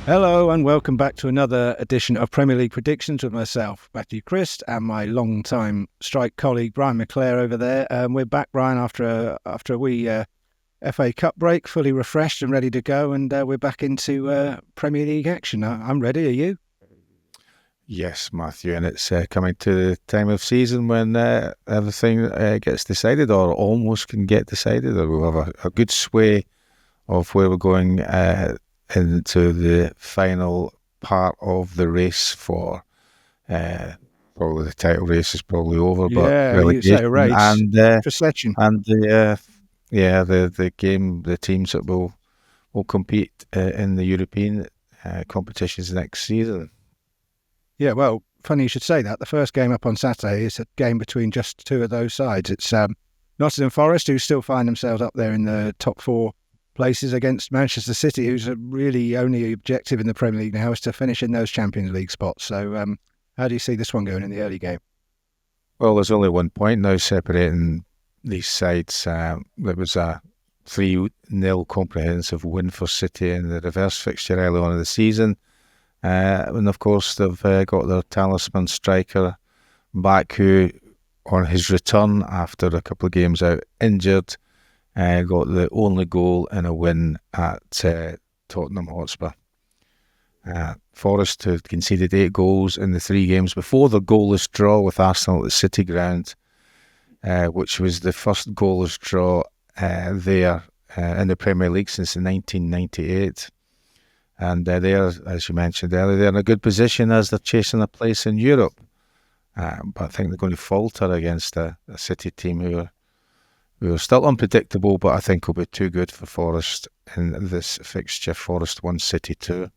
Hello and welcome back to another edition of Premier League Predictions with myself, Matthew Christ, and my long-time strike colleague, Brian McClair over there. We're back, Brian, after a wee FA Cup break, fully refreshed and ready to go, and we're back into Premier League action. I'm ready, are you? Yes, Matthew, and it's coming to the time of season when everything gets decided or almost can get decided, or we'll have a good sway of where we're going into the final part of the race for probably the title race is probably over, but Yeah, you say a relegation race. Procession. and the game, the teams that will compete in the European competitions next season. Yeah, well, funny you should say that. The first game up on Saturday is a game between just two of those sides. It's Nottingham Forest, who still find themselves up there in the top four places, against Manchester City, whose really only objective in the Premier League now is to finish in those Champions League spots. So how do you see this one going in the early game? Well, there's only 1 point now separating these sides. There was a 3-0 comprehensive win for City in the reverse fixture early on in the season. And of course, they've got their talisman striker back, who, on his return after a couple of games out injured, got the only goal in a win at Tottenham Hotspur. Forest had conceded 8 goals in the 3 games before the goalless draw with Arsenal at the City Ground, which was the first goalless draw there in the Premier League since 1998. And they're, as you mentioned earlier, they're in a good position as they're chasing a place in Europe. But I think they're going to falter against a City team who are still unpredictable, but I think will be too good for Forest in this fixture. Forest 1, City 2.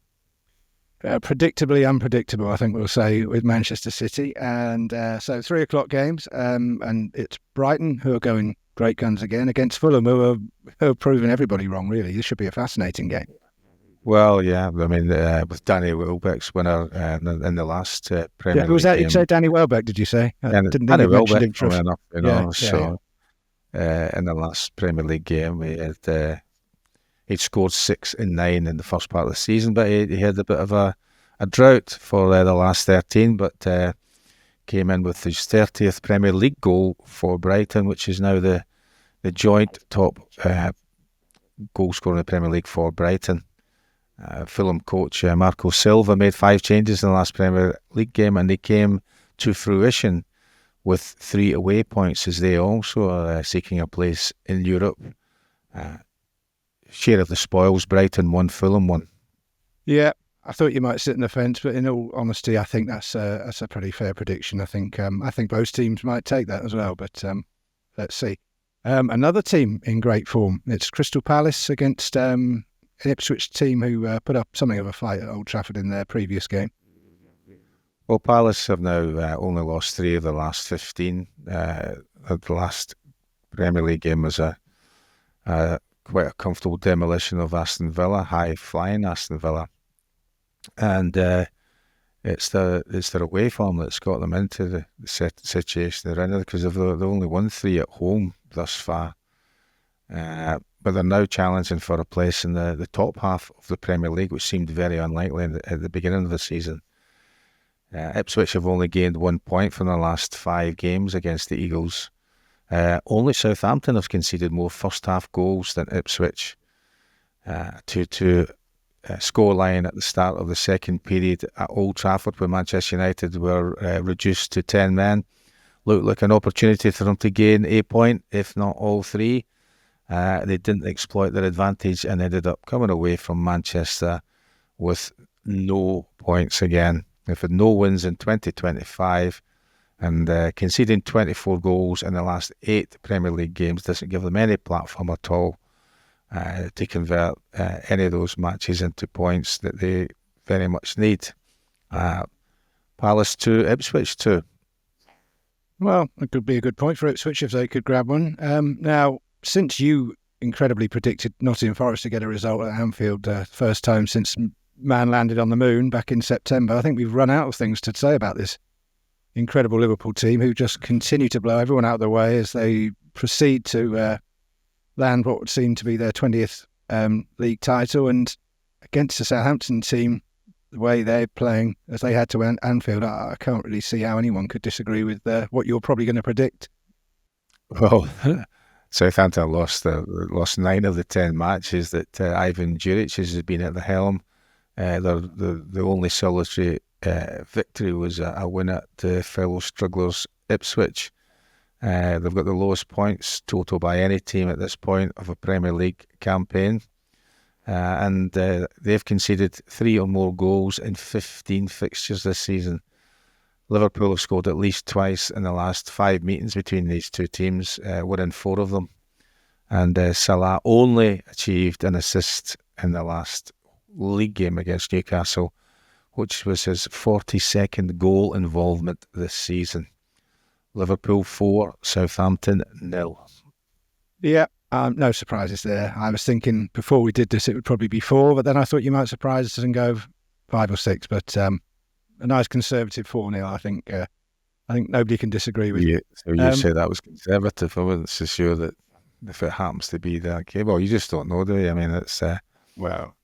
Predictably unpredictable, I think we'll say, with Manchester City. And so 3 o'clock games, and it's Brighton, who are going great guns again, against Fulham, who are proving everybody wrong, really. This should be a fascinating game. Well, yeah, I mean, with Danny Welbeck's winner in the last Premier League was that? game. You said Danny Welbeck, did you say? Danny Welbeck, enough, in the last Premier League game, he'd scored 6 in 9 in the first part of the season, but he had a bit of a drought for the last 13, but came in with his 30th Premier League goal for Brighton, which is now the joint top goal scorer in the Premier League for Brighton. Fulham coach Marco Silva made 5 changes in the last Premier League game, and they came to fruition with 3 away points, as they also are seeking a place in Europe. Share of the spoils, Brighton 1, Fulham 1. Yeah, I thought you might sit in the fence, but in all honesty, I think that's a pretty fair prediction. I think both teams might take that as well, but let's see. Another team in great form, it's Crystal Palace against an Ipswich team who put up something of a fight at Old Trafford in their previous game. Well, Palace have now only lost 3 of the last 15. The last Premier League game was quite a comfortable demolition of Aston Villa, high-flying Aston Villa. And it's their away form that's got them into the situation they're in, because they've only won 3 at home thus far. But they're now challenging for a place in the top half of the Premier League, which seemed very unlikely at the beginning of the season. Ipswich have only gained 1 point from their last 5 games against the Eagles. Only Southampton have conceded more first-half goals than Ipswich. 2-2 scoreline at the start of the second period at Old Trafford, where Manchester United were reduced to 10 men. Looked like an opportunity for them to gain a point, if not all 3. They didn't exploit their advantage and ended up coming away from Manchester with no points again. They've had no wins in 2025, and conceding 24 goals in the last 8 Premier League games doesn't give them any platform at all to convert any of those matches into points that they very much need. Palace 2, Ipswich 2. Well, it could be a good point for Ipswich if they could grab one. Now, since you incredibly predicted Nottingham Forest to get a result at Anfield first time since man landed on the moon back in September, I think we've run out of things to say about this incredible Liverpool team, who just continue to blow everyone out of the way as they proceed to land what would seem to be their 20th league title. And against the Southampton team, the way they're playing as they had to Anfield, I can't really see how anyone could disagree with what you're probably going to predict. Well, Southampton lost 9 of the 10 matches that Ivan Juric has been at the helm. The only solitary victory was a win at fellow strugglers Ipswich. They've got the lowest points total by any team at this point of a Premier League campaign. And they've conceded 3 or more goals in 15 fixtures this season. Liverpool have scored at least twice in the last 5 meetings between these two teams, winning 4 of them. And Salah only achieved an assist in the last league game against Newcastle, which was his 42nd goal involvement this season. Liverpool 4, Southampton 0. Yeah, no surprises there. I was thinking before we did this it would probably be 4, but then I thought you might surprise us and go 5 or 6. But a nice conservative 4-0. I think nobody can disagree with you. So you say that was conservative. I wasn't so sure that if it happens to be that game. Well, you just don't know, do you? I mean, it's well,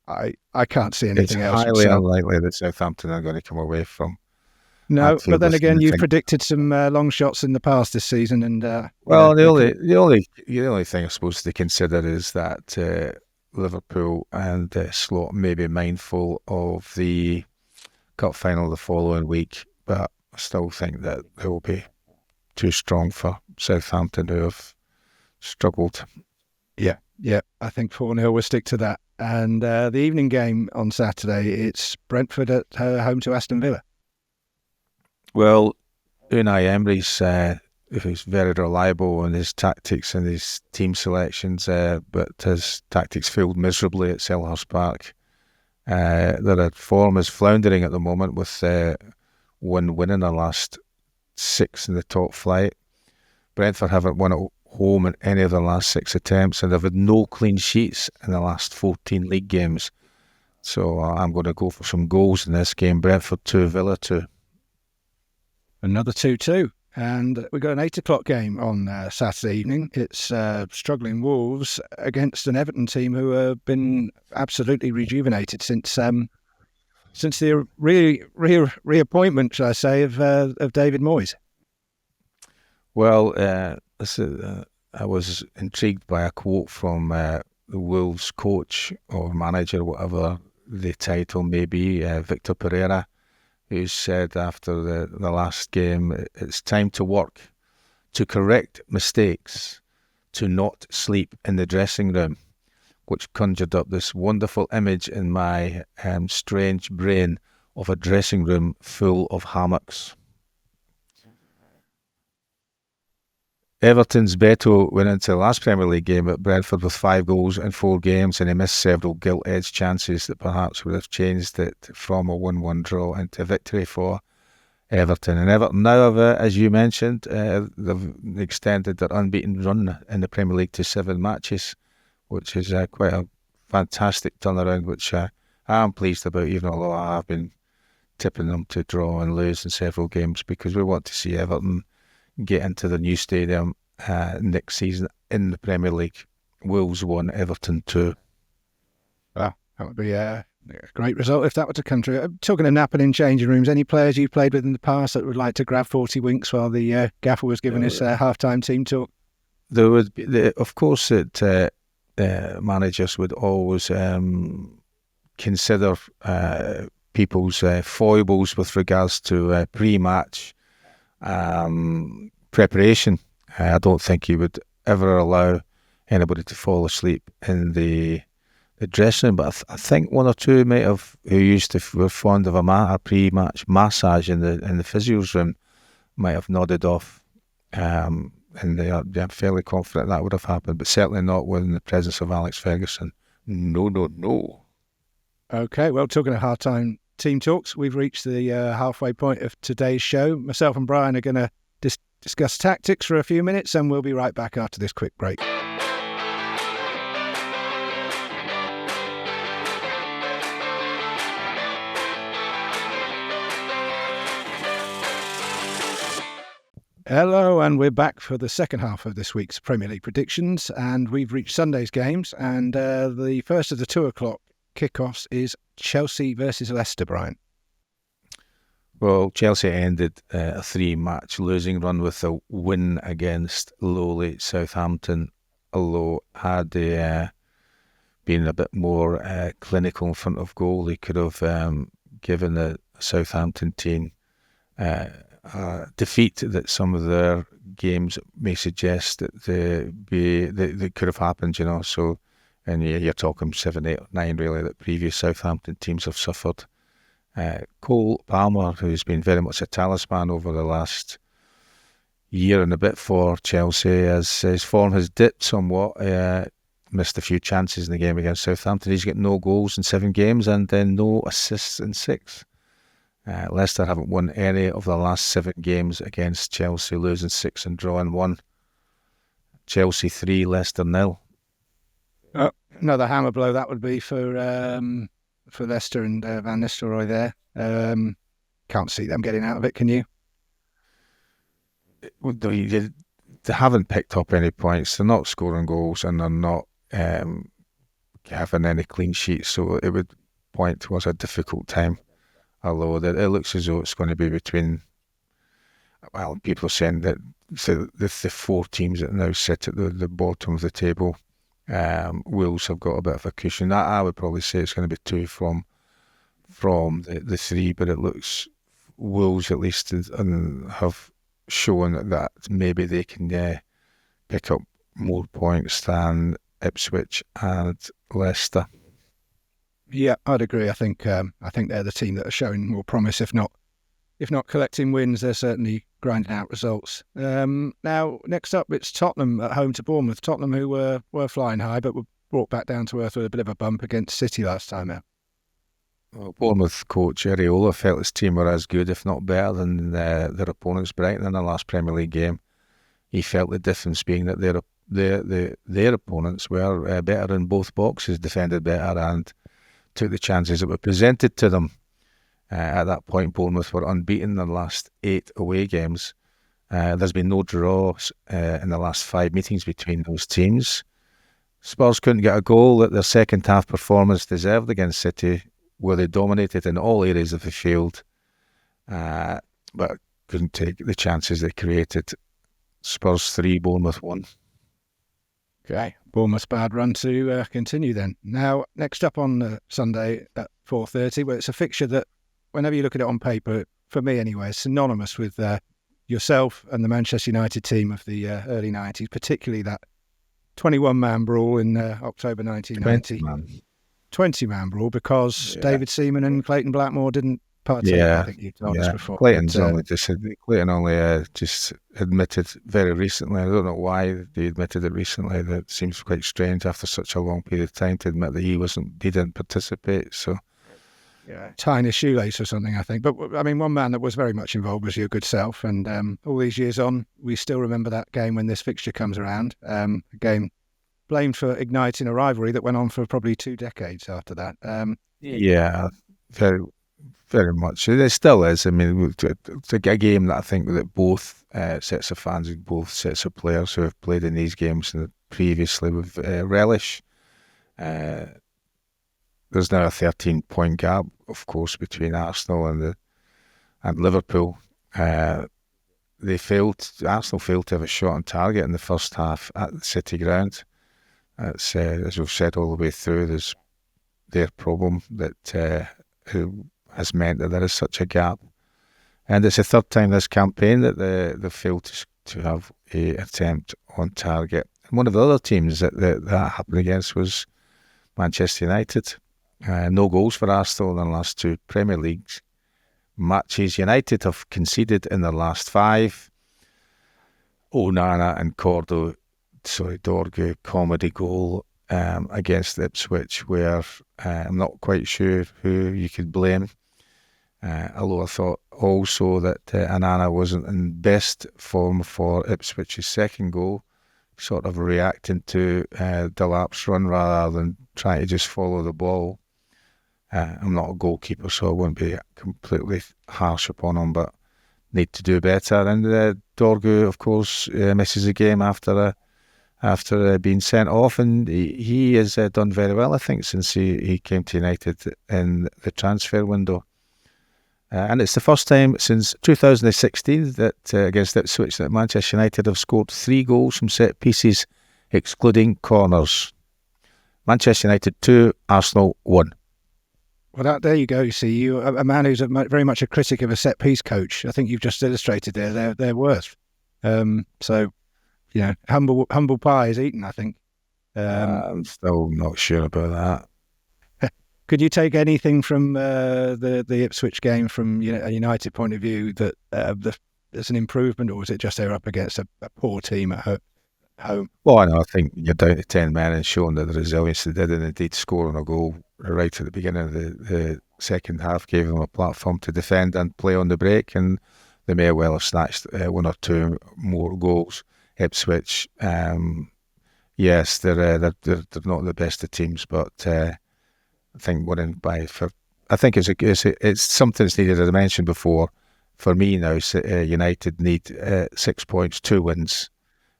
I can't see anything else. It's highly unlikely that Southampthing are going to come away from. No, but then again, you've predicted some long shots in the past this season, and the only thing I suppose to consider is that Liverpool and Slot may be mindful of the cup final the following week, but I still think that they will be too strong for Southampton, who have struggled. Yeah, I think 4-0 will stick to that. And the evening game on Saturday, it's Brentford at home to Aston Villa. Well, Unai Emery's who's very reliable in his tactics and his team selections, but his tactics failed miserably at Selhurst Park. Their form is floundering at the moment with one win in the last 6 in the top flight. Brentford haven't won at home in any of the last 6 attempts, and they've had no clean sheets in the last 14 league games. So I'm going to go for some goals in this game. Brentford 2, Villa 2. Another 2-2. And we've got an 8 o'clock game on Saturday evening. It's struggling Wolves against an Everton team who have been absolutely rejuvenated since the reappointment, shall I say, of David Moyes. Well, I was intrigued by a quote from the Wolves coach or manager, whatever the title may be, Victor Pereira, who said after the last game, it's time to work, to correct mistakes, to not sleep in the dressing room, which conjured up this wonderful image in my strange brain of a dressing room full of hammocks. Everton's Beto went into the last Premier League game at Brentford with 5 goals in 4 games, and he missed several gilt-edged chances that perhaps would have changed it from a 1-1 draw into a victory for Everton. And Everton now have, as you mentioned, they've extended their unbeaten run in the Premier League to 7 matches, which is quite a fantastic turnaround, which I am pleased about, even although I have been tipping them to draw and lose in several games, because we want to see Everton get into the new stadium next season in the Premier League. Wolves 1, Everton 2. Wow, that would be a great result if that were to come true. Talking of napping in changing rooms, any players you've played with in the past that would like to grab 40 winks while the gaffer was giving his half-time team talk? There would be, of course, that managers would always consider people's foibles with regards to pre-match preparation. I don't think he would ever allow anybody to fall asleep in the dressing room, but I think 1 or 2 might have, who were fond of a pre-match massage in the physio's room, might have nodded off, and I'm fairly confident that would have happened, but certainly not within the presence of Alex Ferguson. No. Okay, well, talking of half-time team talks, we've reached the halfway point of today's show. Myself and Brian are going to discuss tactics for a few minutes, and we'll be right back after this quick break. Hello, and we're back for the second half of this week's Premier League predictions, and we've reached Sunday's games, and the first of the 2 o'clock kickoffs is Chelsea versus Leicester, Brian. Well, Chelsea ended a 3-match losing run with a win against lowly Southampton, although had they been a bit more clinical in front of goal, they could have given the Southampton team a defeat that some of their games may suggest that they could have happened, So, and you're talking 7, 8, 9 really that previous Southampton teams have suffered. Cole Palmer, who's been very much a talisman over the last year and a bit for Chelsea, as his form has dipped somewhat, missed a few chances in the game against Southampton. He's got no goals in 7 games and then no assists in 6. Leicester haven't won any of the last 7 games against Chelsea, losing 6 and drawing 1. Chelsea 3, Leicester 0. Another hammer blow that would be for Leicester and Van Nistelrooy there. Can't see them getting out of it, can you? They haven't picked up any points. They're not scoring goals and they're not having any clean sheets, so it would point towards a difficult time. Although it looks as though it's going to be between, well, people are saying that the 4 teams that now sit at the bottom of the table, Wolves have got a bit of a cushion. I would probably say it's going to be 2 from the 3, but it looks Wolves at least have shown that maybe they can pick up more points than Ipswich and Leicester. Yeah, I'd agree. I think they're the team that are showing more promise, if not collecting wins. They're certainly grinding out results. Now, next up, it's Tottenham at home to Bournemouth. Tottenham, who were flying high, but were brought back down to earth with a bit of a bump against City last time out. Well, Bournemouth coach Areola felt his team were as good, if not better, than their opponents Brighton in the last Premier League game. He felt the difference being that their opponents were better in both boxes, defended better, and took the chances that were presented to them. At that point, Bournemouth were unbeaten in the last 8 away games. There's been no draws in the last 5 meetings between those teams. Spurs couldn't get a goal that their second half performance deserved against City, where they dominated in all areas of the field, but couldn't take the chances they created. Spurs 3, Bournemouth 1. Okay, Bournemouth's bad run to continue then. Now, next up on Sunday at 4:30, where it's a fixture that, whenever you look at it on paper, for me anyway, is synonymous with yourself and the Manchester United team of the early 90s, particularly that 21-man brawl in October 1990. 20-man brawl, because David Seaman and Clayton Blackmore didn't partake. I think you told us before. Clayton only just admitted very recently. I don't know why they admitted it recently. That seems quite strange after such a long period of time to admit that he didn't participate. So tying his shoelace or something, I think. But I mean, one man that was very much involved was your good self, and all these years on, we still remember that game when this fixture comes around. A game blamed for igniting a rivalry that went on for probably 2 decades after that. Very, very much. It still is. I mean, it's a game that I think that both sets of fans and both sets of players who have played in these games previously with relish. There's now a 13-point gap, of course, between Arsenal and Liverpool. Arsenal failed to have a shot on target in the first half at the City ground. It's, as we've said all the way through, there's their problem that has meant that there is such a gap. And it's the 3rd time this campaign that they failed to have a attempt on target. And one of the other teams that happened against was Manchester United. No goals for Arsenal in the last 2 Premier League matches. United have conceded in their last 5. Onana and Dorgu comedy goal against Ipswich, where I'm not quite sure who you could blame. Although I thought also that Onana wasn't in best form for Ipswich's second goal, sort of reacting to Delap's run rather than trying to just follow the ball. I'm not a goalkeeper, so I won't be completely harsh upon him, but need to do better. And Dorgu, of course, misses a game after after being sent off, and he has done very well, I think, since he came to United in the transfer window. And it's the first time since 2016 that against Ipswich that Manchester United have scored 3 goals from set pieces, excluding corners. Manchester United 2, Arsenal 1. Well, there you go. You see, you a man who's very much a critic of a set piece coach. I think you've just illustrated their worth. So, humble pie is eaten, I think. I'm still not sure about that. Could you take anything from the Ipswich game from a United point of view that there's an improvement, or was it just they're up against a poor team at home? Well, I think you're down to 10 men and showing that the resilience they did, and indeed scoring a goal right at the beginning of the second half gave them a platform to defend and play on the break, and they may well have snatched 1 or 2 more goals. Ipswich, yes, they're not the best of teams, but I think winning I think it's something that's needed. As I mentioned before, for me now, United need 6 points, 2 wins,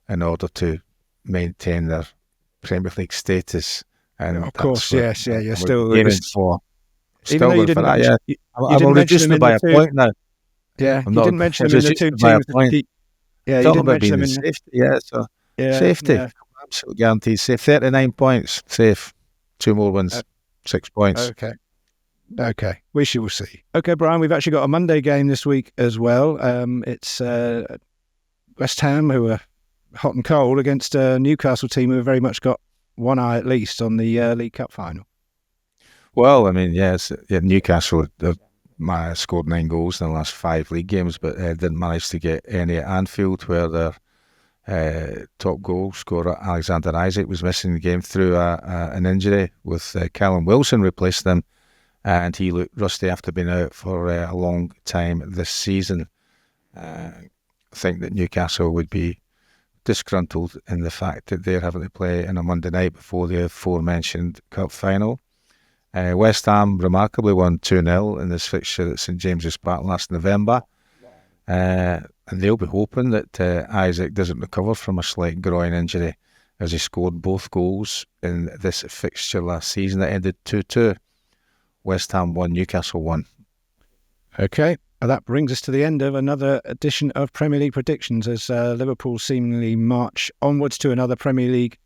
in order to maintain their Premier League status. And of course, yes, you're still aiming for. Even though you didn't mention, I'm reducing them by a point now. Yeah, you didn't mention them in the 2 teams. Yeah, you didn't mention them in safety. Yeah, so safety, absolutely guaranteed safe. 39 points, safe. 2 more wins, 6 points. Okay, we shall see. Okay, Brian, we've actually got a Monday game this week as well. It's West Ham, who are hot and cold, against a Newcastle team who have very much got one eye at least on the League Cup final. Well, I mean, Newcastle scored 9 goals in the last 5 league games, but didn't manage to get any at Anfield, where their top goal scorer Alexander Isak was missing the game through an injury, with Callum Wilson replacing him, and he looked rusty after being out for a long time this season. I think that Newcastle would be disgruntled in the fact that they're having to play on a Monday night before the aforementioned cup final. West Ham remarkably won 2-0 in this fixture at St James's Park last November, and they'll be hoping that Isak doesn't recover from a slight groin injury, as he scored both goals in this fixture last season that ended 2-2. West Ham 1, Newcastle 1. Okay, that brings us to the end of another edition of Premier League predictions, as Liverpool seemingly march onwards to another Premier League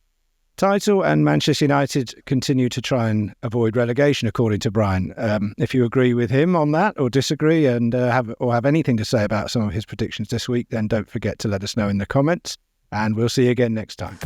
title, and Manchester United continue to try and avoid relegation, according to Brian. If you agree with him on that or disagree, and have anything to say about some of his predictions this week, then don't forget to let us know in the comments, and we'll see you again next time.